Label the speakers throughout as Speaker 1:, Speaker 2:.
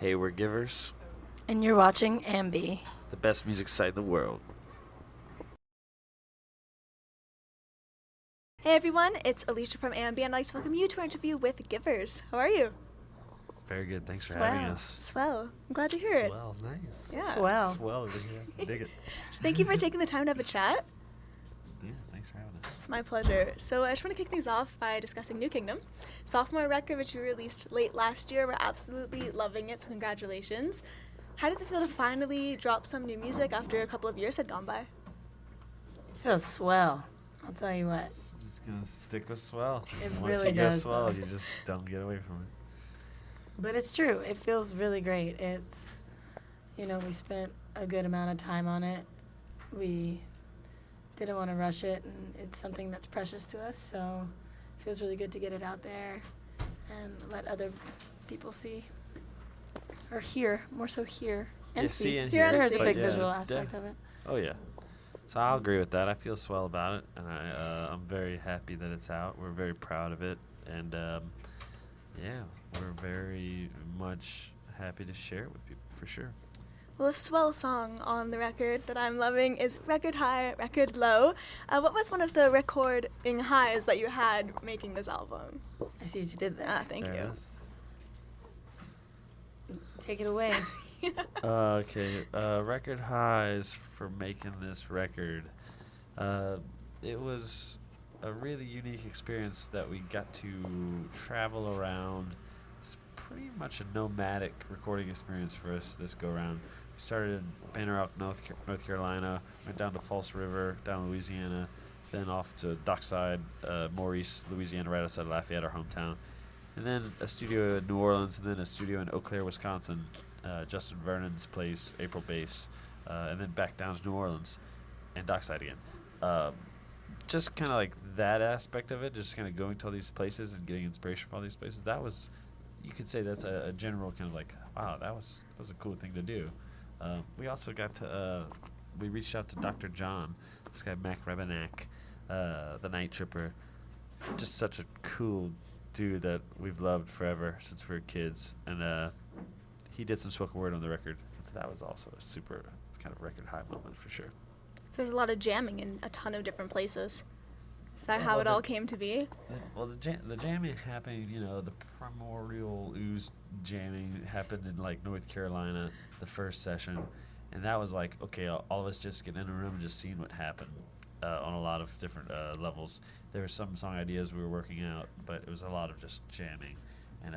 Speaker 1: Hey, we're Givers,
Speaker 2: And you're watching AMBY.
Speaker 1: the best music site in the world.
Speaker 3: Hey everyone, it's Alicia from AMBY, and I'd like to welcome you to our interview with Givers. How are you?
Speaker 1: Very good. Thanks for having
Speaker 2: Swell.
Speaker 1: us.
Speaker 3: Swell. I'm glad to hear it.
Speaker 4: Swell, nice.
Speaker 3: Yeah.
Speaker 2: Swell.
Speaker 4: Swell over here. I dig it.
Speaker 3: So thank you for taking the time to have a chat.
Speaker 1: Yeah, thanks for having us.
Speaker 3: It's my pleasure. So I just want to kick things off by discussing New Kingdom. Sophomore record, which you released late last year. We're absolutely loving it, so congratulations. How does it feel to finally drop some new music after a couple of years had gone by?
Speaker 2: It feels swell. I'll tell you what.
Speaker 1: Just gonna stick with swell.
Speaker 2: It
Speaker 1: Once
Speaker 2: really
Speaker 1: you go
Speaker 2: does,
Speaker 1: swell,
Speaker 2: though.
Speaker 1: you just don't get away from it.
Speaker 2: But it's true. It feels really great. It's, we spent a good amount of time on it. We didn't want to rush it, and it's something that's precious to us. So it feels really good to get it out there and let other people see. Or hear. More so hear. And
Speaker 1: Yeah,
Speaker 2: see.
Speaker 1: see and
Speaker 3: Hear and
Speaker 1: hear.
Speaker 2: There is a
Speaker 3: see.
Speaker 2: big
Speaker 1: Yeah,
Speaker 2: visual
Speaker 1: yeah.
Speaker 2: aspect of it.
Speaker 1: Oh yeah. So I'll agree with that. I feel swell about it, and I'm very happy that it's out. We're very proud of it, and yeah, we're very much happy to share it with people for sure.
Speaker 3: Well, a swell song on the record that I'm loving is Record High, Record Low. What was one of the recording highs that you had making this album?
Speaker 2: I see what you did there.
Speaker 3: Thank
Speaker 1: There it
Speaker 3: you.
Speaker 1: is.
Speaker 2: Take it away.
Speaker 1: Okay, record highs for making this record. It was a really unique experience that we got to travel around. It's pretty much a nomadic recording experience for us this go round. We started in Banner Elk, North Carolina, went down to False River, down Louisiana, then off to Dockside, Maurice, Louisiana, right outside Lafayette, our hometown. And then a studio in New Orleans, and then a studio in Eau Claire, Wisconsin, Justin Vernon's place, April Base, and then back down to New Orleans and Dockside again. Just kind of like that aspect of it, just kind of going to all these places and getting inspiration from all these places. That was, you could say that's a general kind of like, wow, that was a cool thing to do. We also got to, we reached out to Dr. John, this guy Mac Rebenak, the Night Tripper. Just such a cool dude that we've loved forever since we were kids, and he did some spoken word on the record, so that was also a super kind of record high moment for sure.
Speaker 3: So there's a lot of jamming in a ton of different places. Is that
Speaker 1: Yeah,
Speaker 3: how
Speaker 1: well,
Speaker 3: it all came to be?
Speaker 1: The jamming happened, the primordial ooze jamming happened in like North Carolina, the first session, and that was like, okay, all of us just getting in a room and just seeing what happened on a lot of different levels. There were some song ideas we were working out, but it was a lot of just jamming and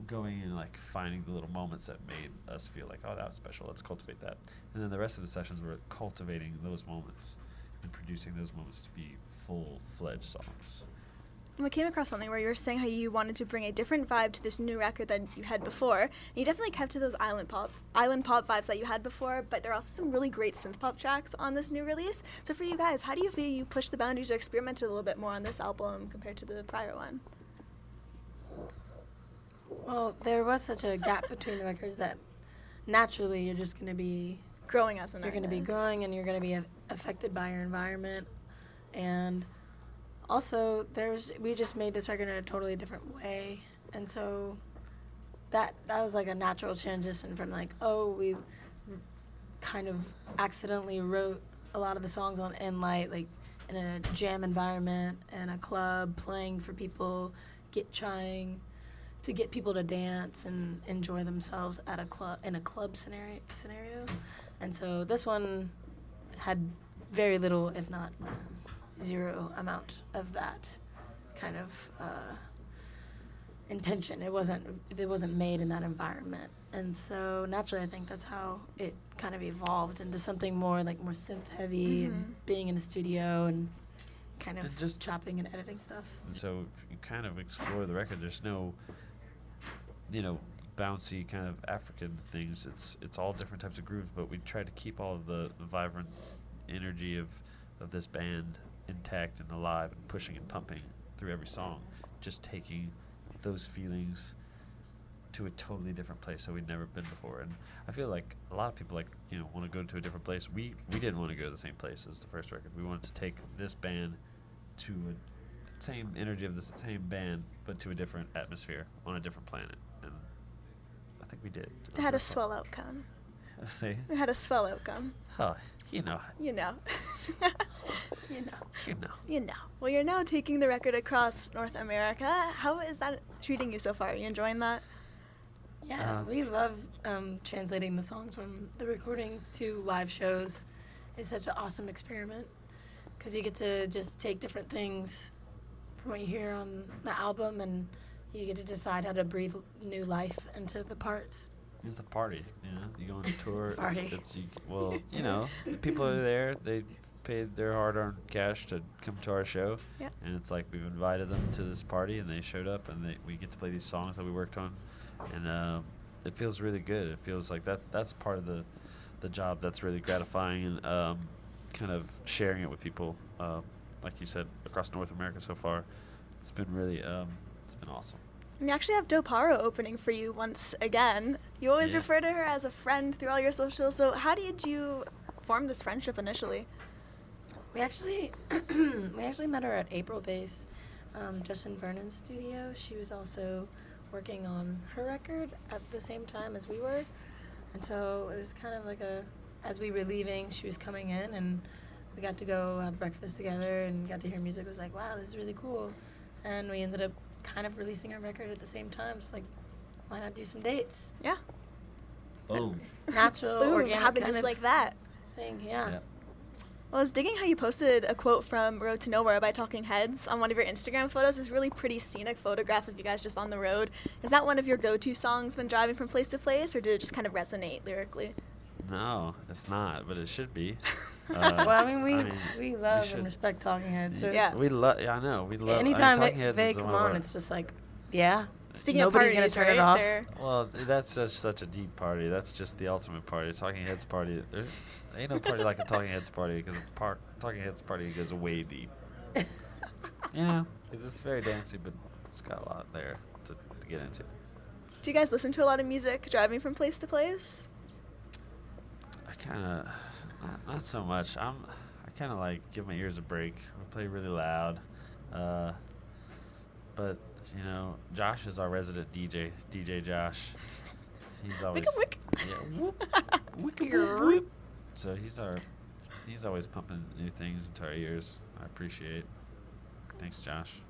Speaker 1: going and like finding the little moments that made us feel like, oh, that was special, let's cultivate that. And then the rest of the sessions were cultivating those moments and producing those moments to be full-fledged songs.
Speaker 3: We came across something where you were saying how you wanted to bring a different vibe to this new record than you had before. And you definitely kept to those island pop vibes that you had before, but there are also some really great synth pop tracks on this new release. So for you guys, how do you feel you pushed the boundaries or experimented a little bit more on this album compared to the prior one?
Speaker 2: Well, there was such a gap between the records that naturally you're just going to be
Speaker 3: Growing as an
Speaker 2: you're going to be
Speaker 3: artist.
Speaker 2: growing and you're going to be affected by your environment. And also we just made this record in a totally different way, and so that was like a natural transition from like, oh, we kind of accidentally wrote a lot of the songs on Enlight, like in a jam environment and a club, playing for people, trying to get people to dance and enjoy themselves at a club scenario. And so this one had very little, if not zero amount of that kind of intention. It wasn't made in that environment. And so naturally I think that's how it kind of evolved into something more synth heavy and being in the studio and kind of
Speaker 1: And just
Speaker 2: chopping and editing stuff.
Speaker 1: And so if you kind of explore the record, there's no, bouncy kind of African things. It's all different types of grooves, but we tried to keep all of the vibrant energy of this band intact and alive and pushing and pumping through every song, just taking those feelings to a totally different place that we'd never been before. And I feel like a lot of people want to go to a different place. We didn't want to go to the same place as the first record. We wanted to take this band to a same energy of the same band, but to a different atmosphere on a different planet. And I think we did.
Speaker 3: It had a swell outcome.
Speaker 1: See?
Speaker 3: It had a swell outcome.
Speaker 1: Oh, you know.
Speaker 3: You know.
Speaker 2: You know.
Speaker 1: You know.
Speaker 3: You know. Well, you're now taking the record across North America. How is that treating you so far? Are you enjoying that?
Speaker 2: Yeah, we love translating the songs from the recordings to live shows. It's such an awesome experiment because you get to just take different things from what you hear on the album and you get to decide how to breathe new life into the parts.
Speaker 1: It's a party, you know. You go on a tour.
Speaker 2: It's a party.
Speaker 1: Well, you know, the people are there. They paid their hard-earned cash to come to our show,
Speaker 3: Yep.
Speaker 1: and it's like we've invited them to this party, and they showed up, and we get to play these songs that we worked on, and it feels really good. It feels like that's part of the job that's really gratifying, and kind of sharing it with people, like you said, across North America so far. It's been really it's been awesome.
Speaker 3: And you actually have Doparo opening for you once again. You always
Speaker 1: Yeah.
Speaker 3: refer to her as a friend through all your socials. So how did you form this friendship initially?
Speaker 2: We actually met her at April Base, Justin Vernon's studio. She was also working on her record at the same time as we were, and so it was kind of like as we were leaving, she was coming in, and we got to go have breakfast together and got to hear music. It was like, wow, this is really cool, and we ended up kind of releasing our record at the same time. It's like, why not do some dates?
Speaker 3: Yeah.
Speaker 1: Oh.
Speaker 2: Natural,
Speaker 3: Boom,
Speaker 2: organic
Speaker 3: happened
Speaker 2: kind
Speaker 3: just
Speaker 2: of
Speaker 3: like that.
Speaker 2: thing. Yeah.
Speaker 1: Yeah.
Speaker 3: Well, I was digging how you posted a quote from Road to Nowhere by Talking Heads on one of your Instagram photos. It's a really pretty scenic photograph of you guys just on the road. Is that one of your go-to songs when driving from place to place, or did it just kind of resonate lyrically?
Speaker 1: No, it's not, but it should be.
Speaker 2: Well, I mean, we
Speaker 1: we
Speaker 2: love
Speaker 1: should-
Speaker 2: and respect Talking Heads. So
Speaker 3: Yeah.
Speaker 1: We love. Yeah, I know. We love.
Speaker 2: anytime
Speaker 1: Talking Heads
Speaker 2: they
Speaker 1: is
Speaker 2: come
Speaker 1: one of
Speaker 2: on,
Speaker 1: our-
Speaker 2: it's just like, yeah.
Speaker 3: Speaking
Speaker 2: Nobody's
Speaker 3: of
Speaker 2: gonna
Speaker 3: parties,
Speaker 2: turn
Speaker 3: right?
Speaker 2: it off.
Speaker 3: They're-
Speaker 1: Well, that's just such a deep party. That's just the ultimate party. Talking Heads party. There's ain't no party like a Talking Heads party because Talking Heads party goes way deep. You know, because it's very dancey, but it's got a lot there to get into.
Speaker 3: Do you guys listen to a lot of music driving from place to place?
Speaker 1: I kind of, not so much. I kind of like give my ears a break. We play really loud, but you know, Josh is our resident DJ. DJ Josh. He's always
Speaker 3: Wick.
Speaker 1: yeah. Whoop, wick, whoop, whoop. So he's always pumping new things into our ears. I appreciate. Thanks, Josh.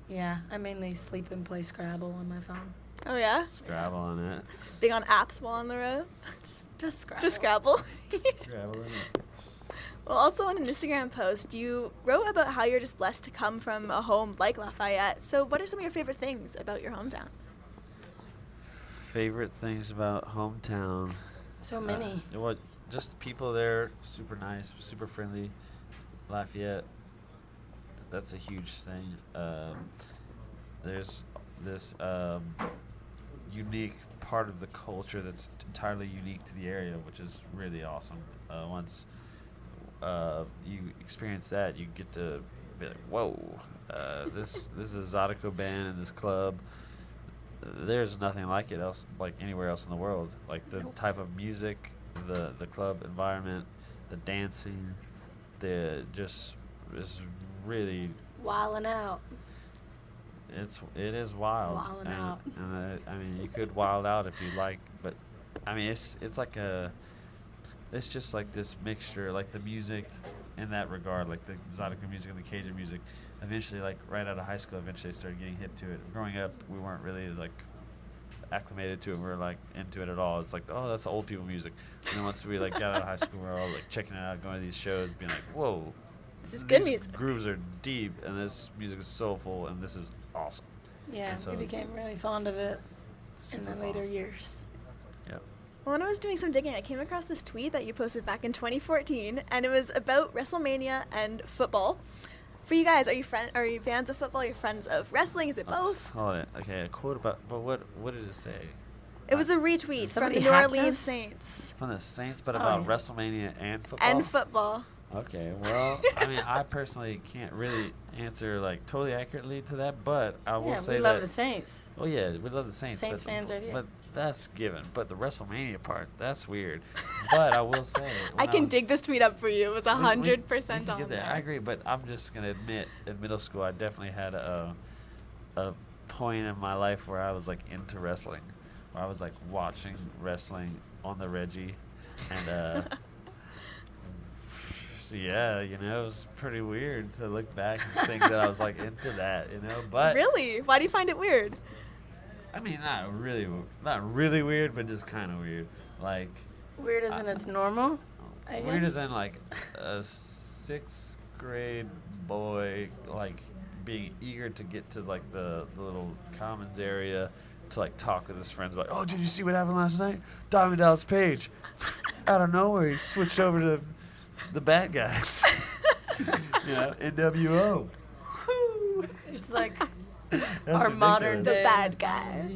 Speaker 2: Yeah, I mainly sleep and play Scrabble on my phone.
Speaker 3: Oh, yeah?
Speaker 1: Scrabble on it.
Speaker 3: Big on apps while on the road?
Speaker 2: Just Scrabble.
Speaker 3: Just Scrabble.
Speaker 1: Scrabble in it.
Speaker 3: Well, also on an Instagram post, you wrote about how you're just blessed to come from a home like Lafayette. So what are some of your favorite things about your hometown?
Speaker 1: Favorite things about hometown.
Speaker 2: So many.
Speaker 1: Well, just the people there, super nice, super friendly. Lafayette, that's a huge thing. There's this unique part of the culture that's entirely unique to the area, which is really awesome. Once you experience that, you get to be like, whoa, this is a Zydeco band in this club. There's nothing like it anywhere else in the world. Like the type of music, the club environment, the dancing, is really
Speaker 2: Wildin' out.
Speaker 1: it is wild.
Speaker 2: Wildin'
Speaker 1: and,
Speaker 2: out.
Speaker 1: and I mean, you could wild out if you like, but I mean, it's just like this mixture, like the music in that regard, like the Zydeco music and the Cajun music. Eventually, like right out of high school, I started getting hip to it. Growing up, we weren't really like acclimated to it. We were like into it at all. It's like, oh, that's old people music. And then once we like got out of high school, we were all like checking it out, going to these shows, being like, whoa,
Speaker 3: This is good
Speaker 1: these
Speaker 3: music.
Speaker 1: grooves are deep, and this music is soulful, and this is awesome.
Speaker 2: Yeah,
Speaker 1: And so
Speaker 2: we
Speaker 1: it's
Speaker 2: became really fond of it in
Speaker 1: super
Speaker 2: the later
Speaker 1: fun.
Speaker 2: years.
Speaker 1: Yep.
Speaker 3: Well, when I was doing some digging, I came across this tweet that you posted back in 2014, and it was about WrestleMania and football. For you guys, are you fans of football? Are you friends of wrestling? Is it both?
Speaker 1: Hold it. Okay, a quote about, but what did it say?
Speaker 3: It was a retweet from
Speaker 2: Somebody
Speaker 3: the New
Speaker 2: hacked
Speaker 3: Orleans
Speaker 2: us?
Speaker 3: Saints
Speaker 1: From the Saints, but
Speaker 2: Oh,
Speaker 1: about
Speaker 2: yeah.
Speaker 1: WrestleMania and football?
Speaker 3: and football.
Speaker 1: Okay, well, I mean, I personally can't really answer like totally accurately to that, but I will
Speaker 2: Yeah,
Speaker 1: say
Speaker 2: we love
Speaker 1: that.
Speaker 2: the Saints.
Speaker 1: Oh yeah, we love the Saints.
Speaker 2: Saints
Speaker 1: but,
Speaker 2: fans right here.
Speaker 1: But that's given. But the WrestleMania part, that's weird. But I will say,
Speaker 3: I
Speaker 1: when
Speaker 3: can
Speaker 1: was-
Speaker 3: dig this tweet up for you. It was
Speaker 1: we- we-
Speaker 3: 100%
Speaker 1: we can
Speaker 3: on
Speaker 1: get
Speaker 3: there.
Speaker 1: I agree, but I'm just gonna admit, in middle school, I definitely had a point in my life where I was like into wrestling. I was like watching wrestling on the Reggie, and yeah, you know, it was pretty weird to look back and think that I was like into that, you know. But
Speaker 3: Really? Why do you find it weird?
Speaker 1: I mean, not really weird, but just kind of weird. Like
Speaker 2: Weird as in it's normal. I
Speaker 1: weird
Speaker 2: guess.
Speaker 1: as in like a 6th grade boy, like being eager to get to like the little commons area to like talk with his friends about, oh, did you see what happened last night? Diamond Dallas Page, out of nowhere, he switched over to the bad guys. You know, NWO.
Speaker 2: It's like
Speaker 1: That's
Speaker 2: our modern
Speaker 1: ridiculous.
Speaker 2: day.
Speaker 3: The bad guy.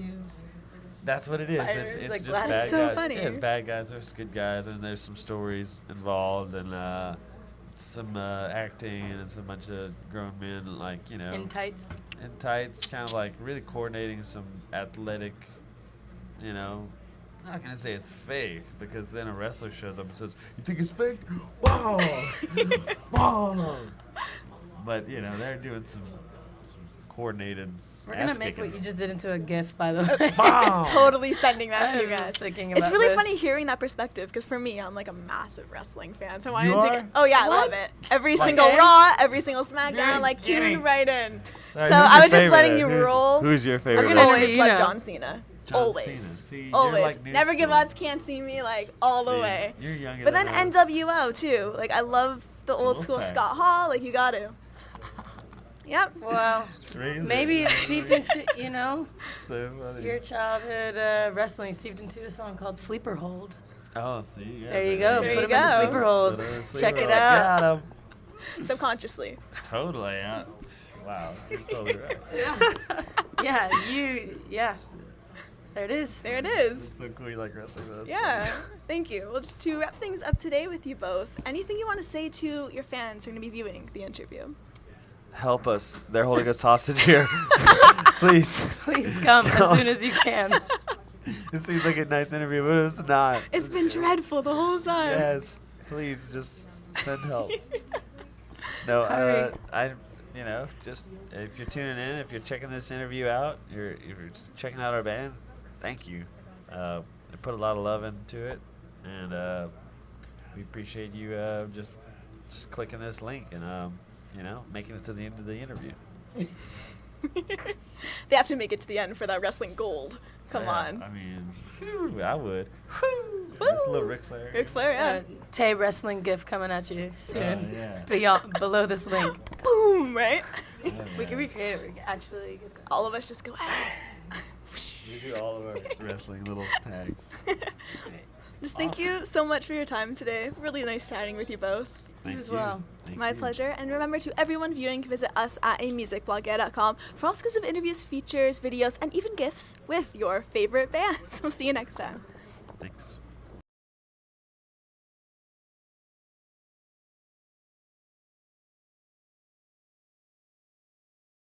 Speaker 1: That's what it is.
Speaker 2: Fighters,
Speaker 1: It's
Speaker 2: like
Speaker 1: just
Speaker 2: Gladys.
Speaker 1: bad
Speaker 3: That's so
Speaker 1: guys.
Speaker 3: funny.
Speaker 1: Yeah, it's bad guys. There's good guys, and there's some stories involved, and some acting, and it's a bunch of grown men, like, you know,
Speaker 2: In tights.
Speaker 1: in tights, kind of like really coordinating some athletic, you know. I'm not gonna say it's fake, because then a wrestler shows up and says, "You think it's fake?" Wow, wow. But you know, they're doing some coordinated.
Speaker 2: We're gonna
Speaker 1: ass
Speaker 2: make
Speaker 1: kicking.
Speaker 2: what you just did into a GIF, by the way.
Speaker 1: Wow.
Speaker 3: Totally sending that
Speaker 2: I
Speaker 3: to you
Speaker 2: was
Speaker 3: guys.
Speaker 2: just thinking
Speaker 3: It's
Speaker 2: about
Speaker 3: really
Speaker 2: this.
Speaker 3: funny hearing that perspective, because for me, I'm like a massive wrestling fan, so I
Speaker 1: You
Speaker 3: wanted to
Speaker 1: are?
Speaker 3: get. Oh yeah, I love
Speaker 2: What?
Speaker 3: it. Every
Speaker 1: Like-
Speaker 3: single
Speaker 2: Okay.
Speaker 3: Raw, every single SmackDown,
Speaker 1: You're
Speaker 3: like
Speaker 1: kidding.
Speaker 3: tune right in.
Speaker 1: All right,
Speaker 3: So
Speaker 1: who's
Speaker 3: I
Speaker 1: your
Speaker 3: was just
Speaker 1: favorite
Speaker 3: letting
Speaker 1: then?
Speaker 3: you
Speaker 1: Who's-
Speaker 3: roll.
Speaker 1: Who's your favorite?
Speaker 2: gonna
Speaker 1: wrestler?
Speaker 3: Always
Speaker 2: you
Speaker 3: love
Speaker 2: know.
Speaker 3: John Cena.
Speaker 1: John
Speaker 3: Always.
Speaker 1: Cena. See, you're
Speaker 3: Always.
Speaker 1: like new
Speaker 3: Never give
Speaker 1: school.
Speaker 3: up, can't see me, like all the
Speaker 1: See,
Speaker 3: way.
Speaker 1: You're younger
Speaker 3: But
Speaker 1: than
Speaker 3: then
Speaker 1: us.
Speaker 3: NWO too. Like I love the old school
Speaker 1: Okay.
Speaker 3: Scott Hall. Like you got to. Yep.
Speaker 2: Well,
Speaker 1: Crazy.
Speaker 2: maybe it's seeped into, you know,
Speaker 1: So funny.
Speaker 2: your childhood wrestling seeped into a song called Sleeper Hold.
Speaker 1: Oh, see. Yeah,
Speaker 2: There you go.
Speaker 3: There
Speaker 2: Put
Speaker 3: you
Speaker 2: him in
Speaker 3: go.
Speaker 2: the sleeper hold.
Speaker 1: Put him in the
Speaker 2: Check
Speaker 1: sleeper
Speaker 2: it
Speaker 1: hold.
Speaker 2: out.
Speaker 1: Got him.
Speaker 3: Subconsciously.
Speaker 1: Totally. Yeah. Wow. You're totally right.
Speaker 2: Yeah, yeah. There it is.
Speaker 3: There it is.
Speaker 1: It's so cool you like wrestling. Though. That's
Speaker 3: Yeah,
Speaker 1: funny.
Speaker 3: thank you. Well, just to wrap things up today with you both, anything you want to say to your fans who are going to be viewing the interview?
Speaker 1: Help us. They're holding us hostage here. Please.
Speaker 2: Please come as soon as you can.
Speaker 1: It seems like a nice interview, but it's not.
Speaker 3: It's been dreadful the whole time.
Speaker 1: Yes. Please just send help. No,
Speaker 2: Hurry.
Speaker 1: you know, just if you're tuning in, if you're checking this interview out, you're just checking out our band, thank you. They put a lot of love into it, and we appreciate you just clicking this link and you know, making it to the end of the interview.
Speaker 3: They have to make it to the end for that wrestling gold. Come
Speaker 1: Yeah,
Speaker 3: on.
Speaker 1: I mean, whew, I would. Just a little Ric Flair.
Speaker 3: Ric Flair, yeah.
Speaker 2: Tay wrestling GIF coming at you soon.
Speaker 1: Yeah.
Speaker 2: Beyond, below this link.
Speaker 3: Boom, right?
Speaker 1: Yeah,
Speaker 2: We can
Speaker 1: man.
Speaker 2: recreate it. We can actually get that.
Speaker 3: All of us just go,
Speaker 1: We do all of our wrestling little tags.
Speaker 3: Just thank you so much for your time today. Really nice chatting with you both.
Speaker 1: Thank
Speaker 2: as
Speaker 1: you.
Speaker 2: well.
Speaker 1: Thank
Speaker 3: My
Speaker 1: you.
Speaker 3: pleasure. And remember, to everyone viewing, visit us at amusicblogger.com for all sorts of interviews, features, videos, and even GIFs with your favorite bands. We'll see you next time.
Speaker 1: Thanks.